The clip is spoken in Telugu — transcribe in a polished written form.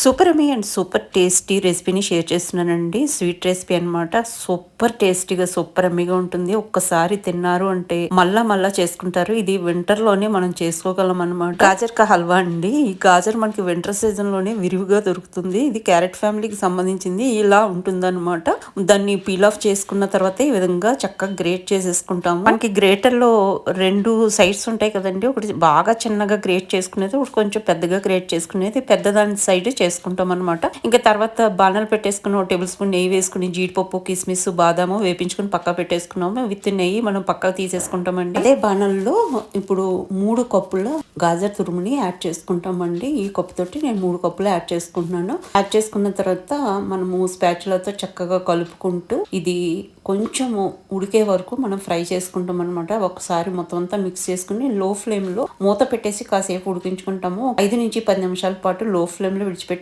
Super yummy and super tasty రెసిపీని షేర్ చేస్తున్నానండి. స్వీట్ రెసిపీ అనమాట. సూపర్ టేస్టీగా, సూపర్ యమ్మీగా ఉంటుంది. ఒక్కసారి తిన్నారు అంటే మళ్ళా మళ్ళా చేసుకుంటారు. ఇది వింటర్‌లోనే మనం చేసుకోగలం అనమాట. గాజర్ కా హల్వా అండి. ఈ గాజర్ మనకి వింటర్ సీజన్‌లోనే విరివిగా దొరుకుతుంది. ఇది క్యారెట్ ఫ్యామిలీకి సంబంధించింది. ఇలా ఉంటుందన్నమాట. దాన్ని పీల్ ఆఫ్ చేసుకున్న తర్వాత ఈ విధంగా చక్కగా గ్రేట్ చేసేసుకుంటాము. మనకి గ్రేటర్‌లో 2 సైడ్స్ ఉంటాయి కదండీ. ఒకటి బాగా చిన్నగా గ్రేట్ చేసుకునేది, ఒకటి కొంచెం పెద్దగా గ్రేట్ చేసుకునేది. పెద్దదాని సైడ్ చేసుకుంటాం అనమాట. ఇంకా తర్వాత బాణాలు పెట్టేసుకుని ఒక టేబుల్ స్పూన్ నెయ్యి వేసుకుని జీడిపప్పు, కిస్మిస్, బాదాము వేపించుకుని పక్క పెట్టేసుకున్నాము. విత్ నెయ్యి మనం పక్కకు తీసేసుకుంటామండి. అదే బాణంలో ఇప్పుడు 3 కప్పుల గాజర్ తురుముని యాడ్ చేసుకుంటామండి. ఈ కప్పుతోటి నేను 3 కప్పులు యాడ్ చేసుకుంటున్నాను. యాడ్ చేసుకున్న తర్వాత మనము స్పాచులాతో చక్కగా కలుపుకుంటూ ఇది కొంచెము ఉడికే వరకు మనం ఫ్రై చేసుకుంటాం అనమాట. ఒకసారి మొత్తం అంతా మిక్స్ చేసుకుని లో ఫ్లేమ్ లో మూత పెట్టేసి కాసేపు ఉడికించుకుంటాము. 5 నుంచి 10 నిమిషాల పాటు లో ఫ్లేమ్ లో విడిచిపెట్టి